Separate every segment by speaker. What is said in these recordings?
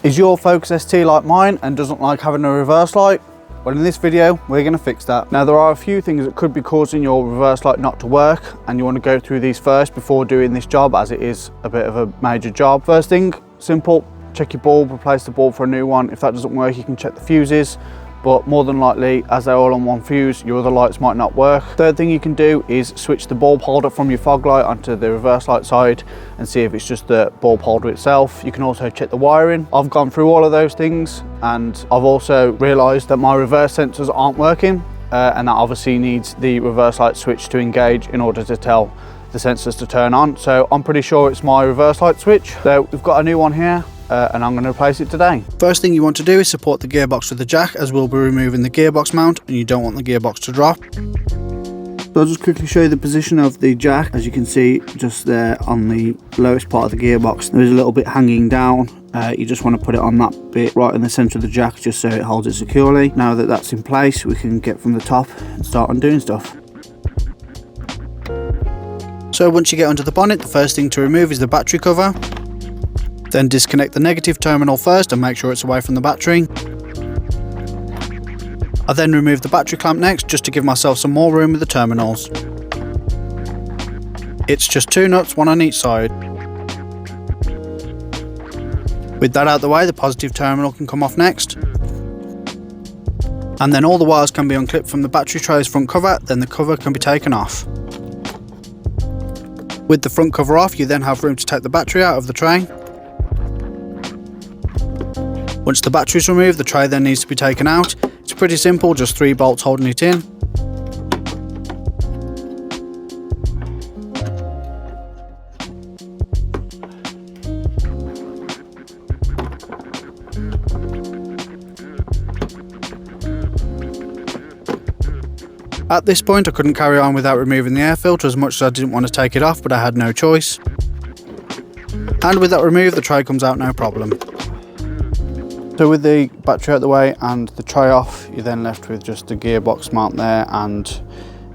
Speaker 1: Is your Focus ST like mine and doesn't like having a reverse light? Well, in this video, we're going to fix that. Now, there are a few things that could be causing your reverse light not to work, and you want to go through these first before doing this job, as it is a bit of a major job. First thing, simple, check your bulb, replace the bulb for a new one. If that doesn't work, you can check the fuses, but more than likely, as they're all on one fuse, your other lights might not work. Third thing you can do is switch the bulb holder from your fog light onto the reverse light side and see if it's just the bulb holder itself. You can also check the wiring. I've gone through all of those things, and I've also realized that my reverse sensors aren't working, and that obviously needs the reverse light switch to engage in order to tell the sensors to turn on. So I'm pretty sure it's my reverse light switch. So we've got a new one here. And I'm going to replace it today. First thing you want to do is support the gearbox with the jack, as we'll be removing the gearbox mount and you don't want the gearbox to drop. So I'll just quickly show you the position of the jack. As you can see, just there on the lowest part of the gearbox, there is a little bit hanging down. You just want to put it on that bit right in the center of the jack, just so it holds it securely. Now that that's in place, we can get from the top and start undoing stuff. So once you get under the bonnet, the first thing to remove is the battery cover. Then disconnect the negative terminal first and make sure it's away from the battery. I then remove the battery clamp next, just to give myself some more room with the terminals. It's just 2 nuts, one on each side. With that out the way, the positive terminal can come off next. And then all the wires can be unclipped from the battery tray's front cover, then the cover can be taken off. With the front cover off, you then have room to take the battery out of the tray. Once the battery is removed, the tray then needs to be taken out. It's pretty simple, just 3 bolts holding it in. At this point, I couldn't carry on without removing the air filter, as much as I didn't want to take it off, but I had no choice. And with that removed, the tray comes out no problem. So with the battery out the way and the tray off, you're then left with just the gearbox mount there, and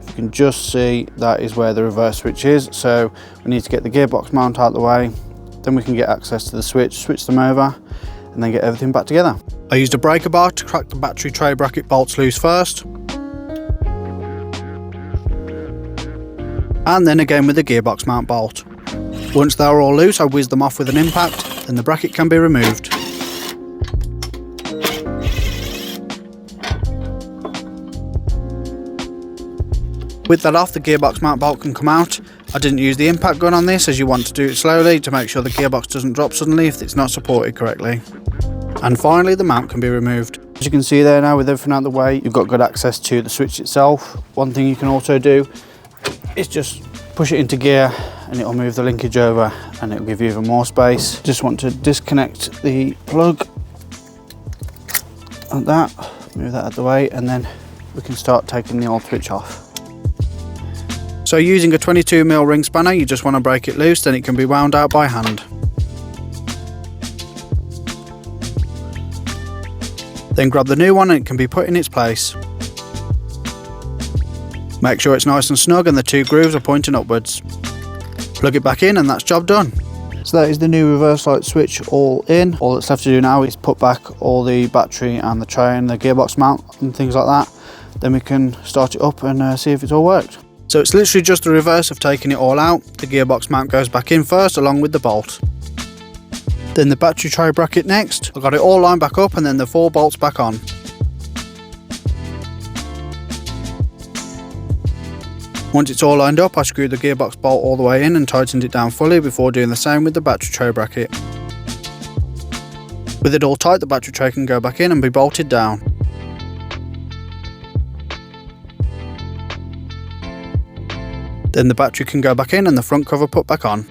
Speaker 1: if you can just see, that is where the reverse switch is. So we need to get the gearbox mount out the way, then we can get access to the switch them over, and then get everything back together. I used a breaker bar to crack the battery tray bracket bolts loose first, and then again with the gearbox mount bolt. Once they are all loose, I whiz them off with an impact, then the bracket can be removed. With that off, the gearbox mount bolt can come out. I didn't use the impact gun on this, as you want to do it slowly to make sure the gearbox doesn't drop suddenly if it's not supported correctly. And finally, the mount can be removed. As you can see there now, with everything out of the way, you've got good access to the switch itself. One thing you can also do is just push it into gear and it'll move the linkage over and it'll give you even more space. Just want to disconnect the plug like that, move that out of the way, and then we can start taking the old switch off. So using a 22mm ring spanner, you just want to break it loose, then it can be wound out by hand. Then grab the new one and it can be put in its place. Make sure it's nice and snug and the 2 grooves are pointing upwards. Plug it back in and that's job done. So that is the new reverse light switch all in. All that's left to do now is put back all the battery and the tray and the gearbox mount and things like that. Then we can start it up and see if it's all worked. So it's literally just the reverse of taking it all out. The gearbox mount goes back in first along with the bolt. Then the battery tray bracket next. I got it all lined back up and then the 4 bolts back on. Once it's all lined up, I screwed the gearbox bolt all the way in and tightened it down fully before doing the same with the battery tray bracket. With it all tight, the battery tray can go back in and be bolted down. Then the battery can go back in and the front cover put back on.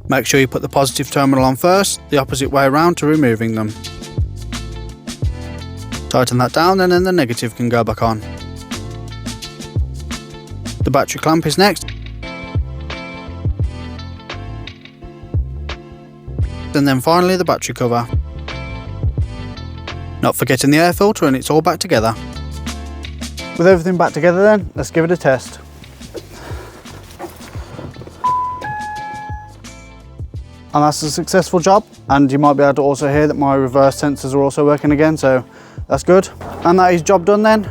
Speaker 1: Make sure you put the positive terminal on first, the opposite way around to removing them. Tighten that down and then the negative can go back on. The battery clamp is next. And then finally the battery cover. Not forgetting the air filter, and it's all back together. With everything back together then, let's give it a test. And that's a successful job. and you might be able to also hear that my reverse sensors are also working again, so that's good. And that is job done then.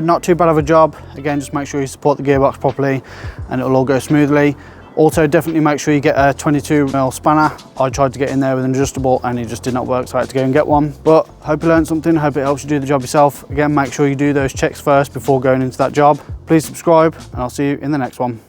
Speaker 1: Not too bad of a job. Again, just make sure you support the gearbox properly and it'll all go smoothly. Also, definitely make sure you get a 22mm spanner. I tried to get in there with an adjustable and it just did not work, so I had to go and get one. But hope you learned something, hope it helps you do the job yourself. Again, make sure you do those checks first before going into that job. Please subscribe and I'll see you in the next one.